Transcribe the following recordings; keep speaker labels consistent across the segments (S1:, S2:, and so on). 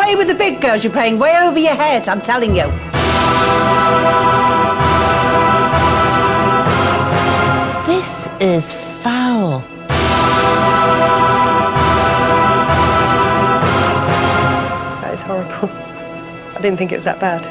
S1: Away with the big girls, you're playing way over your head, I'm telling you.
S2: This is foul.
S3: That is horrible. I didn't think it was that bad.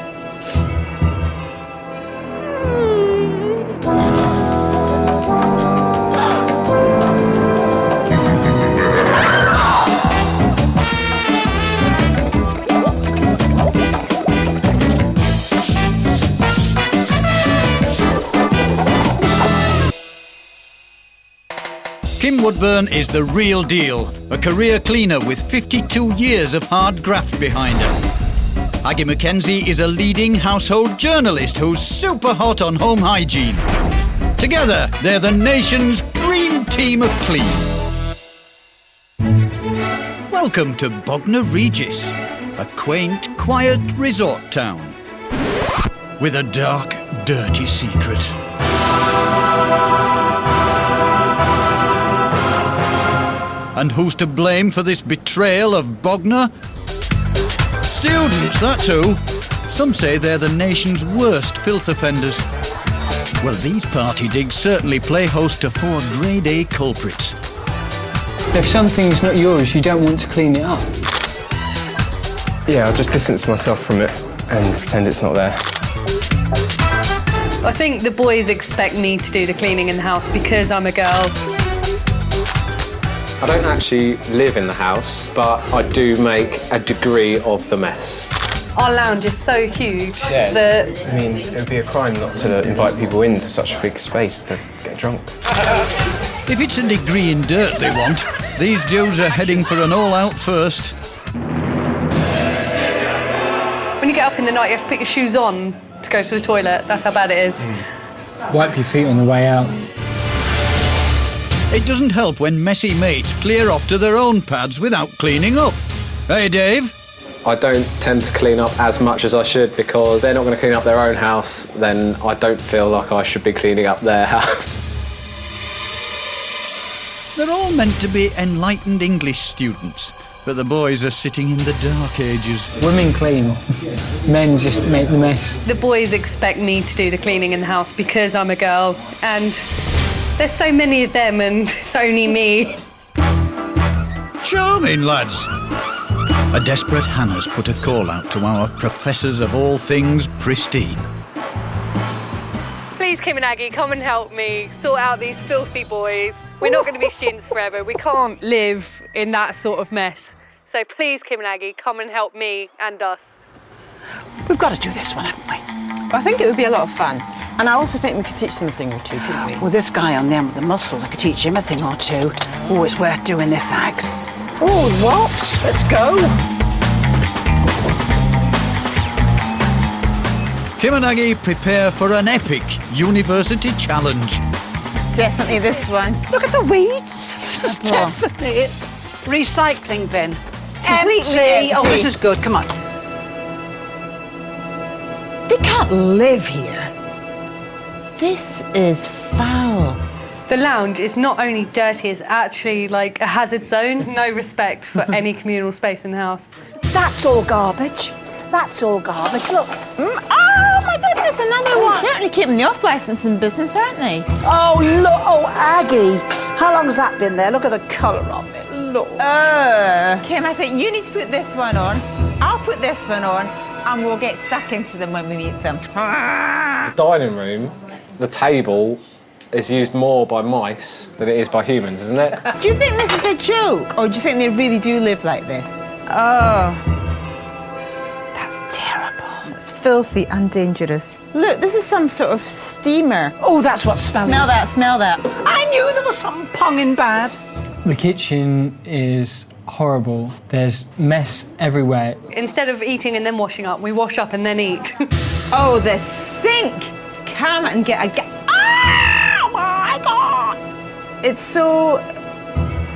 S4: Kim Woodburn is the real deal, a career cleaner with 52 years of hard graft behind her. Aggie Mackenzie is a leading household journalist who's super hot on home hygiene. Together, they're the nation's dream team of clean. Welcome to Bagnor, Regis, a quaint, quiet resort town with a dark, dirty secret. And who's to blame for this betrayal of Bagnor? Students, that's who. Some say they're the nation's worst filth offenders. Well, these party digs certainly play host to 4 grade A culprits.
S5: If something's not yours, you don't want to clean it up.
S6: Yeah, I'll just distance myself from it and pretend it's not there.
S3: I think the boys expect me to do the cleaning in the house because I'm a girl.
S6: I don't actually live in the house, but I do make a degree of the mess.
S3: Our lounge is so huge that...
S6: I mean, it would be a crime not to invite people into such a big space to get drunk.
S4: If it's a degree in dirt they want, these dudes are heading for an all-out first.
S3: When you get up in the night, you have to put your shoes on to go to the toilet. That's how bad it is.
S5: Wipe your feet on the way out.
S4: It doesn't help when messy mates clear off to their own pads without cleaning up. Hey, Dave?
S6: I don't tend to clean up as much as I should because they're not going to clean up their own house, then I don't feel like I should be cleaning up their house.
S4: They're all meant to be enlightened English students, but the boys are sitting in the dark ages.
S5: Women clean, men just make the mess.
S3: The boys expect me to do the cleaning in the house because I'm a girl, and there's so many of them and only me.
S4: Charming, lads. A desperate Hannah's put a call out to our professors of all things pristine.
S3: Please, Kim and Aggie, come and help me sort out these filthy boys. We're not going to be students forever. We can't live in that sort of mess. So please, Kim and Aggie, come and help me and us.
S1: We've got to do this one, haven't we?
S7: I think it would be a lot of fun. And I also think we could teach them a thing or two, couldn't we?
S1: Well, this guy on there with the muscles, I could teach him a thing or two. Oh, it's worth doing this, Ags. Oh, what? Let's go.
S4: Kim and Aggie prepare for an epic university challenge.
S7: Definitely this one.
S1: Look at the weeds. This is definitely it. Recycling bin. Empty. Oh, this is good. Come on. They can't live here.
S2: This is foul.
S3: The lounge is not only dirty, it's actually like a hazard zone. There's no respect for any communal space in the house.
S1: That's all garbage. That's all garbage. Look.
S7: Oh, my goodness, another one.
S2: Certainly keeping the off-licensing business, aren't they?
S1: Oh, look. Oh, Aggie. How long has that been there? Look at the colour of it. Look.
S7: Kim, I think you need to put this one on. I'll put this one on, and we'll get stuck into them when we meet them.
S6: The dining room, the table, is used more by mice than it is by humans, isn't it?
S7: Do you think this is a joke, or do you think they really do live like this? Oh. That's terrible. That's filthy and dangerous. Look, this is some sort of steamer.
S1: Oh, that's what smells.
S7: Smell that, smell that.
S1: I knew there was something ponging bad.
S5: The kitchen is horrible. There's mess everywhere.
S3: Instead of eating and then washing up, we wash up and then eat.
S7: Oh, the sink. Come and get a... Oh, my God. It's so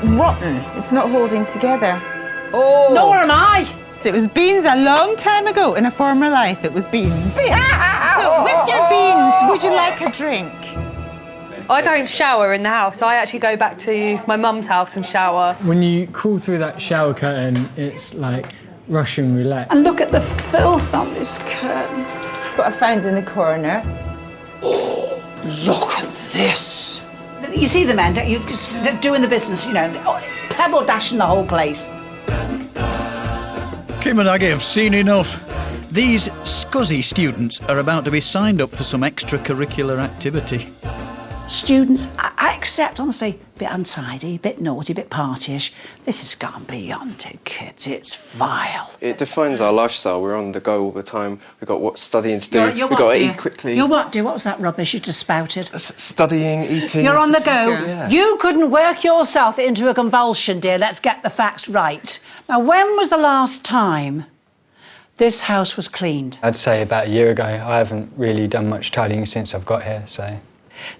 S7: rotten. It's not holding together. Oh.
S1: Nor am I.
S7: It was beans a long time ago. In a former life, it was beans. So with your beans, would you like a drink?
S3: I don't shower in the house. I actually go back to my mum's house and shower.
S5: When you crawl through that shower curtain, it's like Russian roulette.
S1: And look at the filth on this curtain.
S7: What I found in the corner.
S1: Look at this. You see the men, don't you? They're doing the business, you know, pebble dashing the whole place.
S4: Kim and Aggie have seen enough. These scuzzy students are about to be signed up for some extracurricular activity.
S1: Students, I accept, honestly, a bit untidy, a bit naughty, a bit partyish. This has gone beyond it, kids. It's vile.
S8: It defines our lifestyle. We're on the go all the time. We've got what studying to do.
S1: You're
S8: We've got to eat quickly.
S1: You're what, dear? What was that rubbish you just spouted?
S8: Studying, eating.
S1: You're on the go.
S8: Yeah.
S1: You couldn't work yourself into a convulsion, dear. Let's get the facts right. Now, when was the last time this house was cleaned?
S5: I'd say about a year ago. I haven't really done much tidying since I've got here, so...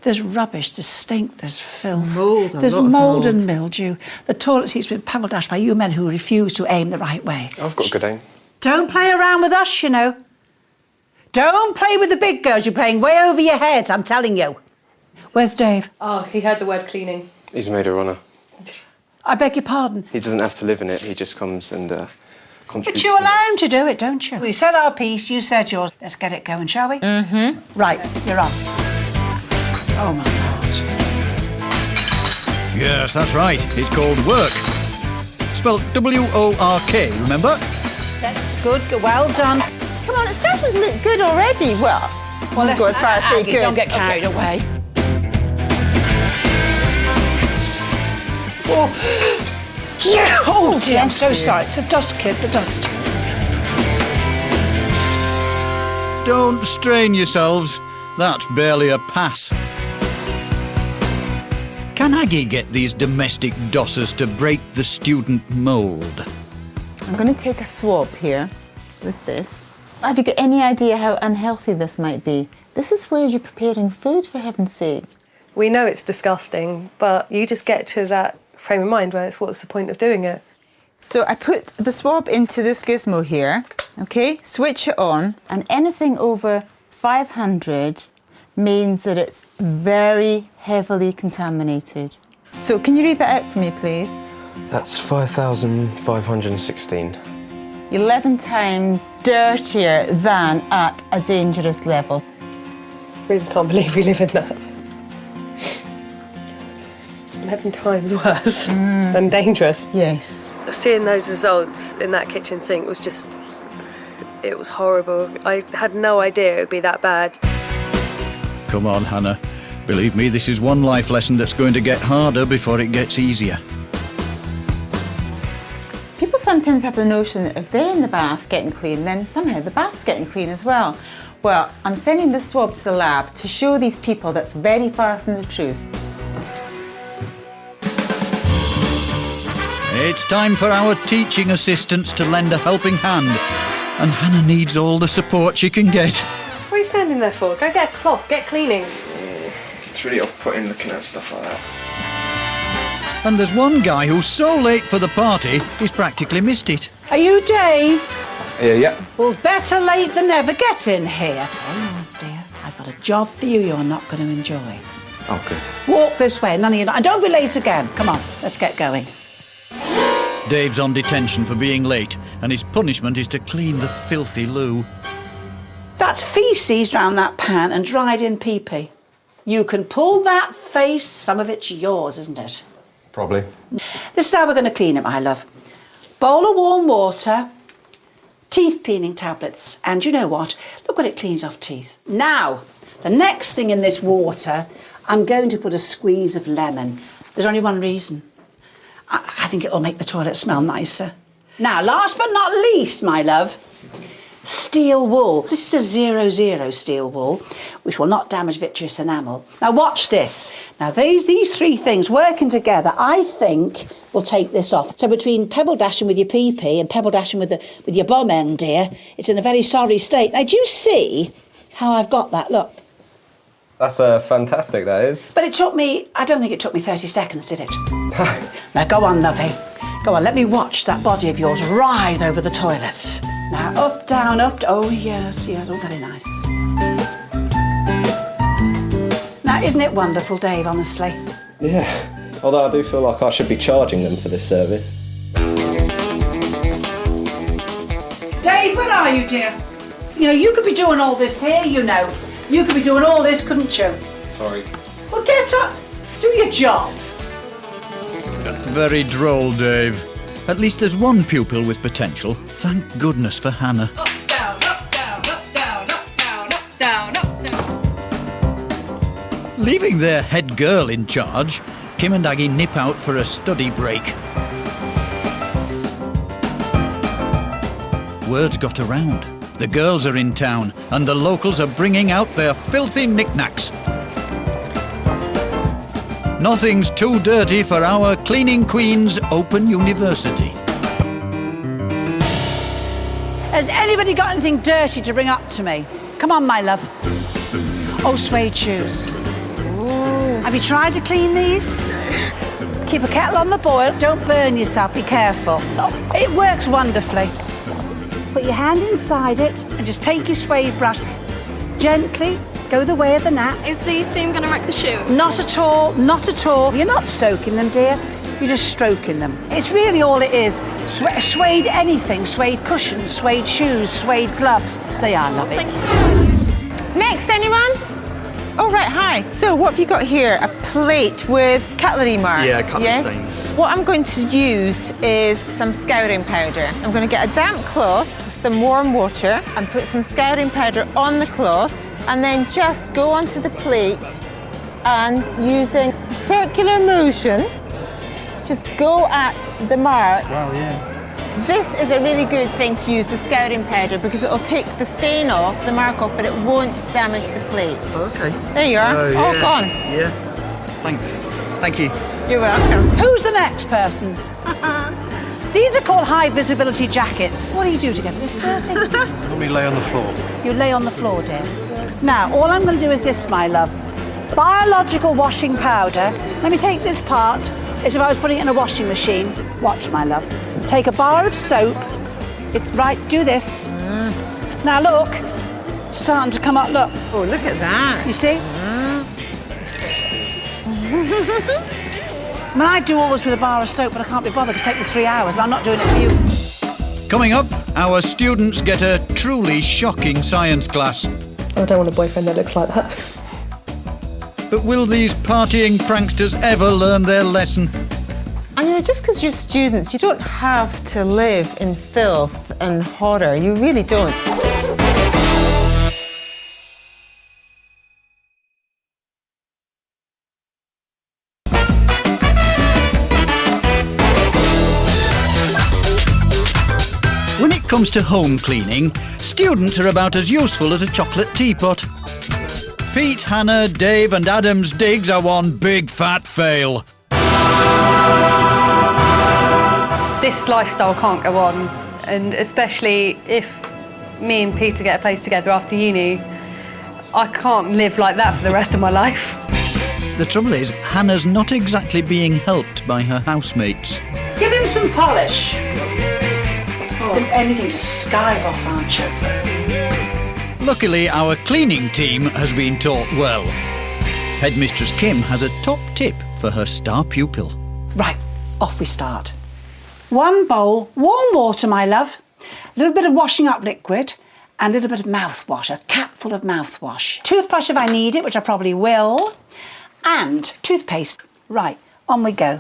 S1: There's rubbish, there's stink, there's filth.
S7: Mould,
S1: there's mould and mildew. The toilet seat's been pebble dashed by you men who refuse to aim the right way.
S8: I've got good aim.
S1: Don't play around with us, you know. Don't play with the big girls. You're playing way over your head, I'm telling you. Where's Dave?
S3: Oh, he heard the word cleaning.
S8: He's made a runner.
S1: I beg your pardon.
S8: He doesn't have to live in it. He just comes and contributes.
S1: But you allow him to do it, don't you? We said our piece, you said yours. Let's get it going, shall we? Mm-hmm. Right, you're on. Oh, my God.
S4: Yes, that's right. It's called work. Spelled W-O-R-K, remember?
S1: That's good. Well done.
S7: Come on, it's starting to look good already. Well,
S1: Let's
S7: go as far as say
S1: Aggie,
S7: good.
S1: don't get carried away. Oh, dear, I'm so sorry. It's the dust, kids, the dust.
S4: Don't strain yourselves. That's barely a pass. Can Aggie get these domestic dossers to break the student mould?
S7: I'm going to take a swab here with this. Have you got any idea how unhealthy this might be? This is where you're preparing food, for heaven's sake.
S3: We know it's disgusting, but you just get to that frame of mind where it's what's the point of doing it?
S7: So I put the swab into this gizmo here, okay? Switch it on, and anything over 500 means that it's very heavily contaminated. So can you read that out for me, please?
S8: That's 5,516.
S7: 11 times dirtier than at a dangerous level.
S3: Really can't believe we live in that. 11 times worse than dangerous.
S7: Yes.
S3: Seeing those results in that kitchen sink was just, it was horrible. I had no idea it would be that bad.
S4: Come on, Hannah. Believe me, this is one life lesson that's going to get harder before it gets easier.
S7: People sometimes have the notion that if they're in the bath getting clean, then somehow the bath's getting clean as well. Well, I'm sending this swab to the lab to show these people that's very far from the truth.
S4: It's time for our teaching assistants to lend a helping hand. And Hannah needs all the support she can get.
S3: What are you standing there for? Go get a cloth, get cleaning.
S8: It's really off-putting looking at stuff like that.
S4: And there's one guy who's so late for the party, he's practically missed it.
S1: Are you Dave?
S8: Yeah.
S1: Well, better late than never. Get in here. Hey, Roz, dear. I've got a job for you you're not going to enjoy.
S8: Oh, good.
S1: Walk this way, none of you. And don't be late again. Come on, let's get going.
S4: Dave's on detention for being late, and his punishment is to clean the filthy loo.
S1: That's faeces round that pan and dried in pee-pee. You can pull that face. Some of it's yours, isn't it?
S8: Probably.
S1: This is how we're going to clean it, my love. Bowl of warm water, teeth cleaning tablets, and you know what? Look what it cleans off teeth. Now, the next thing in this water, I'm going to put a squeeze of lemon. There's only one reason. I think it'll make the toilet smell nicer. Now, last but not least, my love, steel wool. This is a 00 steel wool, which will not damage vitreous enamel. Now, watch this. Now, these three things working together, I think, will take this off. So between pebble dashing with your pee-pee and pebble dashing with your bum end, dear, it's in a very sorry state. Now, do you see how I've got that? Look.
S8: That's fantastic, that is.
S1: But it took me, I don't think it took me 30 seconds, did it? Now, go on, lovey. Go on, let me watch that body of yours writhe over the toilet. Now, up, down, up. Oh, yes, all very nice. Now, isn't it wonderful, Dave, honestly?
S6: Yeah, although I do feel like I should be charging them for this service.
S1: are you, dear? You know, you could be doing all this here, you know. You could be doing all this, couldn't you?
S6: Sorry.
S1: Well, get up. Do your job.
S4: Very droll, Dave. At least there's one pupil with potential. Thank goodness for Hannah.
S3: Up, down, up, down, up, down, up, down, up, down, up, down.
S4: Leaving their head girl in charge, Kim and Aggie nip out for a study break. Word's got around. The girls are in town and the locals are bringing out their filthy knickknacks. Nothing's too dirty for our Cleaning Queen's Open University.
S1: Has anybody got anything dirty to bring up to me? Come on, my love. Oh, suede shoes. Ooh. Have you tried to clean these? Keep a kettle on the boil. Don't burn yourself. Be careful. Oh, it works wonderfully. Put your hand inside it and just take your suede brush. Gently go the way of the gnat.
S9: Is the steam going to wreck the shoe?
S1: Not at all, not at all. You're not soaking them, dear. You're just stroking them. It's really all it is. Suede anything. Suede cushions, suede shoes, suede gloves. They are lovely.
S9: Thank you.
S7: Next, anyone? Oh, right, hi. So what have you got here? A plate with cutlery marks?
S8: Yeah, cutlery stains.
S7: What I'm going to use is some scouring powder. I'm going to get a damp cloth, some warm water, and put some scouring powder on the cloth, and then just go onto the plate and using circular motion, just go at the marks.
S8: Wow, yeah.
S7: This is a really good thing to use, the scouring powder, because it'll take the stain off, the mark off, but it won't damage the plate.
S8: Oh, okay.
S7: There you are,
S8: Oh,
S7: all
S8: yeah.
S7: gone.
S8: Yeah. Thanks. Thank you.
S7: You're welcome.
S1: Who's the next person? These are called high visibility jackets. What do you do to get this dirty?
S8: Let me lay on the floor.
S1: You lay on the floor, dear. Now, all I'm going to do is this, my love. Biological washing powder. Let me take this part as if I was putting it in a washing machine. Watch, my love. Take a bar of soap. Right, do this. Now, look. Starting to come up, look.
S7: Oh, look at that.
S1: You see? I mean, I do all this with a bar of soap, but I can't be bothered. It'll take me 3 hours, and I'm not doing it for you.
S4: Coming up, our students get a truly shocking science class.
S9: I don't want a boyfriend that looks like that.
S4: But will these partying pranksters ever learn their lesson?
S7: And you know, just because you're students, you don't have to live in filth and horror. You really don't.
S4: When it comes to home cleaning, students are about as useful as a chocolate teapot. Pete, Hannah, Dave and Adam's digs are one big fat fail.
S3: This lifestyle can't go on, and especially if me and Peter get a place together after uni, I can't live like that for the rest of my life.
S4: The trouble is, Hannah's not exactly being helped by her housemates.
S1: Give him some polish. Oh, anything to skive off, aren't you?
S4: Luckily, our cleaning team has been taught well. Headmistress Kim has a top tip for her star pupil.
S1: Right, off we start. 1 bowl, warm water, my love. A little bit of washing up liquid and a little bit of mouthwash, a capful of mouthwash. Toothbrush if I need it, which I probably will. And toothpaste. Right, on we go.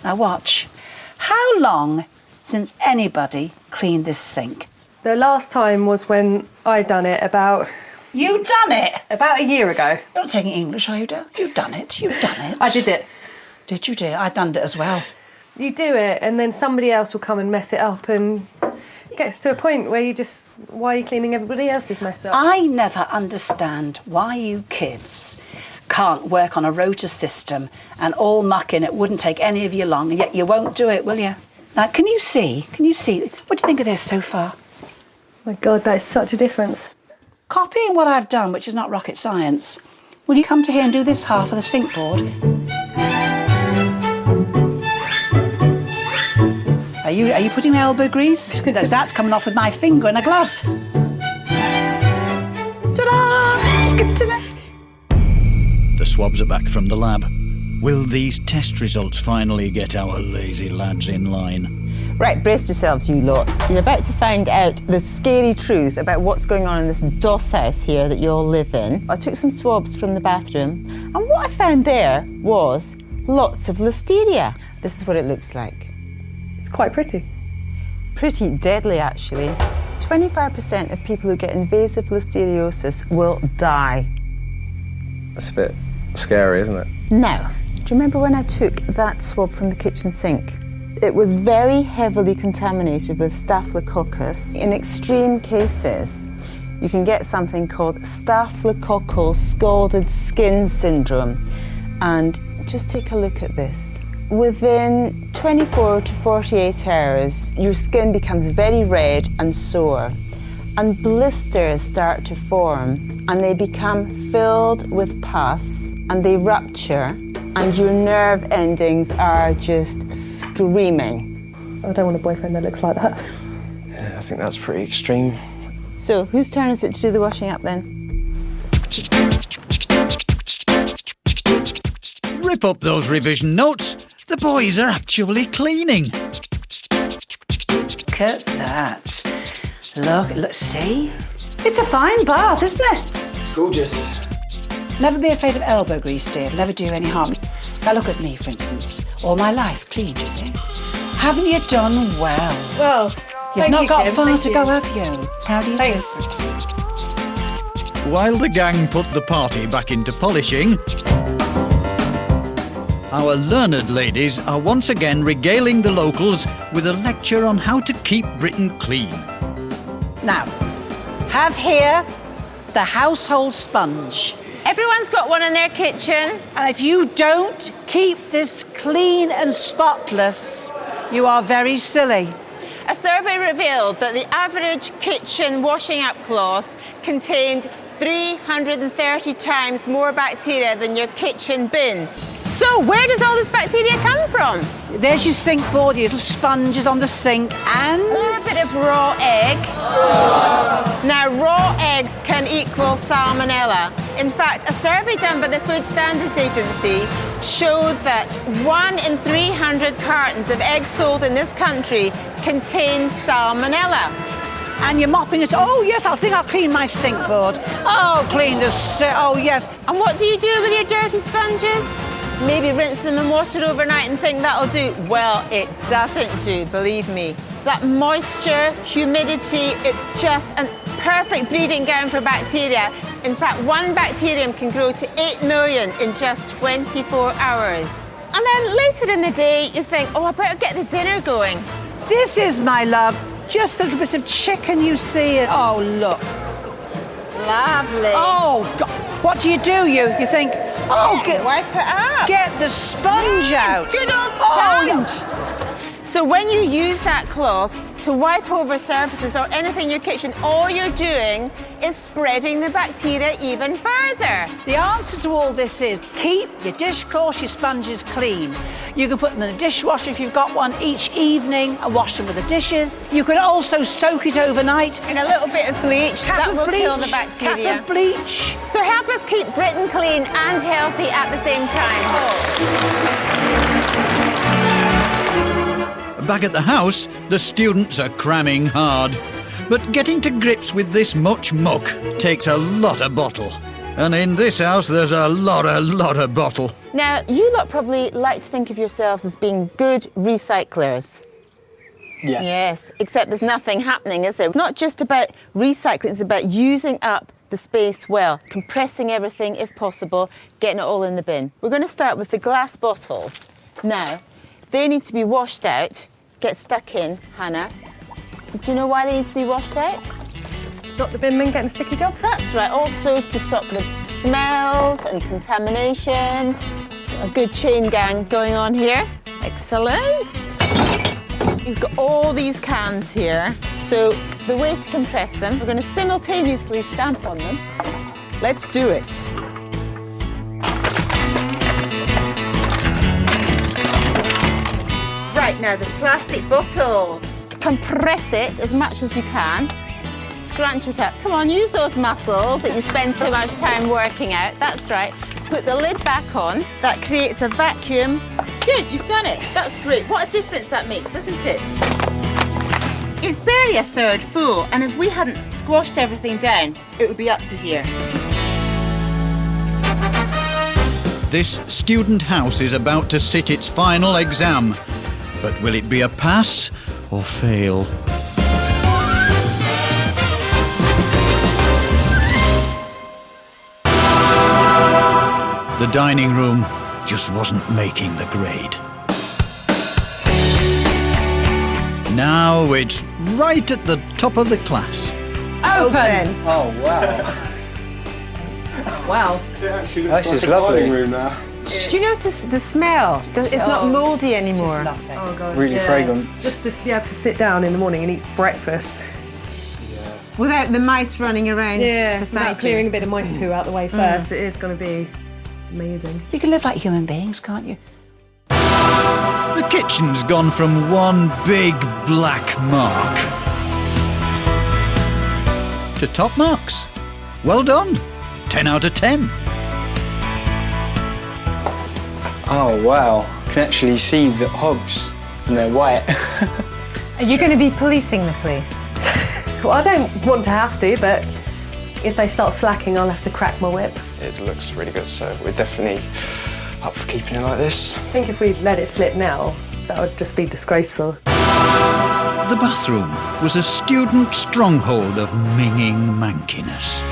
S1: Now watch. How long since anybody cleaned this sink?
S3: The last time was when I done it about
S1: You done it?
S3: a year ago.
S1: You're not taking English, are you, dear? You've done it. You've done it.
S3: I did it.
S1: Did you, dear? I done it as well.
S3: You do it, and then somebody else will come and mess it up, and it gets to a point where why are you cleaning everybody else's mess up?
S1: I never understand why you kids can't work on a rota system and all mucking. It wouldn't take any of you long, and yet you won't do it, will you? Now, can you see? What do you think of this so far?
S3: My God, that is such a difference.
S1: Copying what I've done, which is not rocket science. Will you come to here and do this half of the sink board? Are you putting my elbow grease? That's coming off with my finger in a glove. Ta-da! Skip to me.
S4: The swabs are back from the lab. Will these test results finally get our lazy lads in line?
S7: Right, brace yourselves, you lot. You're about to find out the scary truth about what's going on in this doss house here that you all live in. I took some swabs from the bathroom, and what I found there was lots of listeria. This is what it looks like.
S9: It's quite pretty.
S7: Pretty deadly, actually. 25% of people who get invasive listeriosis will die.
S6: That's a bit scary, isn't it?
S7: Now, do you remember when I took that swab from the kitchen sink? It was very heavily contaminated with Staphylococcus. In extreme cases, you can get something called staphylococcal scalded skin syndrome. And just take a look at this. Within 24 to 48 hours, your skin becomes very red and sore, and blisters start to form, and they become filled with pus, and they rupture, and your nerve endings are just screaming.
S9: I don't want a boyfriend that looks like that.
S8: Yeah, I think that's pretty extreme.
S7: So, whose turn is it to do the washing up then?
S4: Rip up those revision notes. The boys are actually cleaning.
S1: Look at that. Look, see? It's a fine bath, isn't it?
S5: It's gorgeous.
S1: Never be afraid of elbow grease, dear. It'll never do any harm. Now look at me, for instance. All my life cleaned, you see. Haven't you done well?
S9: Well,
S1: You've not got
S9: Kim.
S1: far
S9: Thank
S1: to
S9: you.
S1: go, have you? Proud of you,
S9: Thanks.
S1: too.
S4: While the gang put the party back into polishing, our learned ladies are once again regaling the locals with a lecture on how to keep Britain clean.
S1: Now, have here the household sponge.
S7: Everyone's got one in their kitchen.
S1: And if you don't keep this clean and spotless, you are very silly.
S7: A survey revealed that the average kitchen washing up cloth contained 330 times more bacteria than your kitchen bin. So where does all this bacteria come from?
S1: There's your sink board, your little sponges on the sink, and
S7: A little bit of raw egg. Now, raw eggs can equal salmonella. In fact, a survey done by the Food Standards Agency showed that 1 in 300 cartons of eggs sold in this country contain salmonella.
S1: And you're mopping it. Oh, yes, I think I'll clean my sink board. Oh, clean the sink. Oh, yes.
S7: And what do you do with your dirty sponges? Maybe rinse them in water overnight and think that'll do. Well, it doesn't do, believe me. That moisture, humidity, it's just a perfect breeding ground for bacteria. In fact, one bacterium can grow to 8 million in just 24 hours. And then later in the day, you think, oh, I better get the dinner going.
S1: This is, my love, just a little bit of chicken, you see. Oh, look.
S7: Lovely.
S1: Oh, God. What do? You think, oh,
S7: wipe it up.
S1: Get the sponge out.
S7: Good old
S1: Oh,
S7: sponge. So when you use that cloth to wipe over surfaces or anything in your kitchen, all you're doing is spreading the bacteria even further.
S1: The answer to all this is keep your dishcloths, your sponges clean. You can put them in a dishwasher if you've got one each evening and wash them with the dishes. You can also soak it overnight.
S7: In a little bit of bleach, that will kill the
S1: Cap
S7: bacteria.
S1: of bleach.
S7: So help us keep Britain clean and healthy at the same time.
S4: Back at the house, the students are cramming hard. But getting to grips with this much muck takes a lot of bottle. And in this house, there's a lot of bottle.
S7: Now, you lot probably like to think of yourselves as being good recyclers.
S5: Yeah.
S7: Yes, except there's nothing happening, is there? It's not just about recycling, it's about using up the space well, compressing everything if possible, getting it all in the bin. We're going to start with the glass bottles. Now, they need to be washed out, get stuck in, Hannah. Do you know why they need to be washed out?
S9: Stop the bin men getting a sticky job.
S7: That's right, also to stop the smells and contamination. A good chain gang going on here. Excellent. You've got all these cans here. So the way to compress them, we're going to simultaneously stamp on them. Let's do it. Right, now the plastic bottles. Compress it as much as you can. Scrunch it up. Come on, use those muscles that you spend so much time working out. That's right.
S2: put the lid back on.
S7: That creates a vacuum.
S2: Good, you've done it. That's great. What a difference that makes, isn't it?
S7: It's barely a third full, and if we hadn't squashed everything down, it would be up to here.
S4: This student house is about to sit its final exam. But will it be a pass or fail? The dining room just wasn't making the grade. Now it's right at the top of the class.
S7: Open!
S5: Oh, wow.
S9: Wow.
S5: This is lovely.
S6: Room now.
S7: Do you notice the smell? It's not mouldy anymore.
S9: Oh god.
S5: Really fragrant.
S9: Just to be able to sit down in the morning and eat breakfast.
S7: Without the mice running around
S9: Yeah.
S7: beside
S9: Without
S7: you.
S9: clearing a bit of mice poo out the way first, it is going to be amazing.
S1: You can live like human beings, can't you?
S4: The kitchen's gone from one big black mark to top marks. Well done. 10 out of 10.
S5: Oh, wow. I can actually see the hogs, and they're white.
S7: Are you going to be policing the place?
S9: Well, I don't want to have to, but if they start slacking, I'll have to crack my whip.
S8: It looks really good, so we're definitely up for keeping it like this.
S9: I think if we let it slip now, that would just be disgraceful.
S4: The bathroom was a student stronghold of minging mankiness.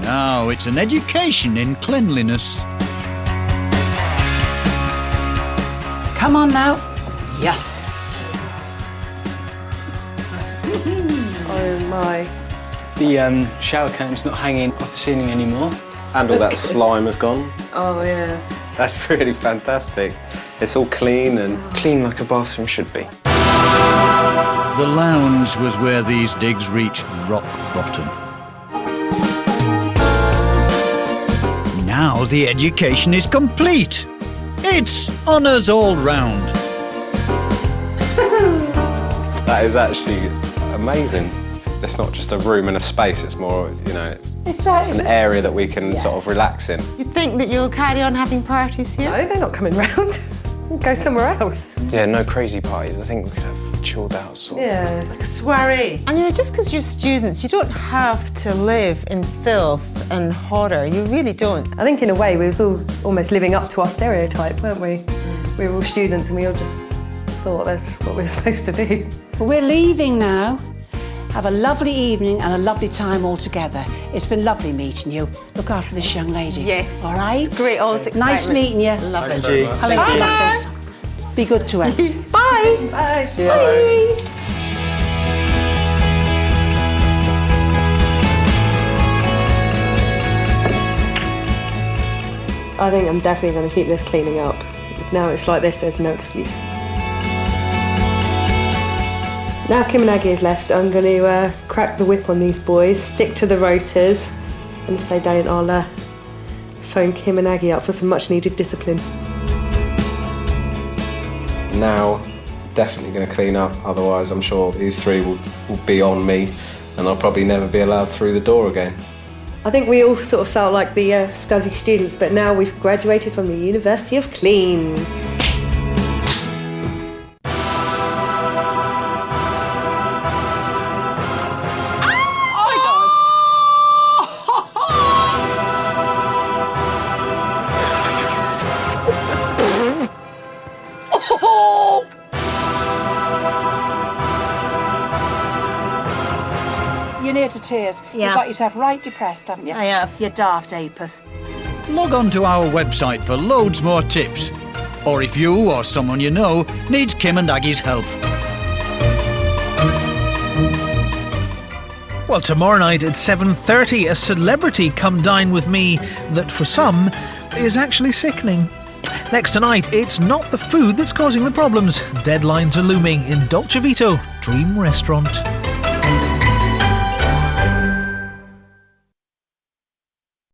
S4: Now it's an education in cleanliness.
S1: Come on now. Yes.
S9: Oh my.
S5: The shower curtain's not hanging off the ceiling anymore.
S6: And all that slime has gone.
S9: Oh yeah.
S6: That's really fantastic. It's all clean and...
S8: Clean like a bathroom should be.
S4: The lounge was where these digs reached rock bottom. Now the education is complete. It's honours all round.
S6: That is actually amazing. It's not just a room and a space, it's more, you know, it's an area that we can sort of relax in.
S7: You think that you'll carry on having parties here?
S9: No, they're not coming round. We'll go somewhere else.
S8: Yeah, no crazy parties. I think we could have chilled out sort of.
S9: Yeah.
S7: Like a soiree. And you know, just because you're students, you don't have to live in filth and horror. You really don't.
S9: I think in a way we was all almost living up to our stereotype, weren't we? We were all students and we all just thought that's what we were supposed to do.
S1: Well, we're leaving now. Have a lovely evening and a lovely time all together. It's been lovely meeting you. Look after this young lady.
S7: Yes.
S1: All right?
S7: It's great, all this excitement.
S1: Nice meeting you.
S7: Love it.
S1: Hello, glasses. Be good to her. Bye.
S9: Bye.
S5: See you later.
S1: Bye.
S9: I think I'm definitely going to keep this cleaning up. Now it's like this, there's no excuse. Now Kim and Aggie has left, I'm going to crack the whip on these boys, stick to the rotors, and if they don't, I'll phone Kim and Aggie up for some much needed discipline.
S6: Now, definitely going to clean up, otherwise I'm sure these three will be on me and I'll probably never be allowed through the door again.
S9: I think we all sort of felt like the scuzzy students, but now we've graduated from the University of Clean.
S1: You're near to tears.
S2: Yeah.
S1: You've got yourself right depressed, haven't you?
S2: I have.
S1: You daft apeth.
S4: Log on to our website for loads more tips. Or if you or someone you know needs Kim and Aggie's help.
S10: Well, tomorrow night at 7:30, a celebrity come dine with me that for some is actually sickening. Next tonight, it's not the food that's causing the problems. Deadlines are looming in Dolce Vito Dream Restaurant.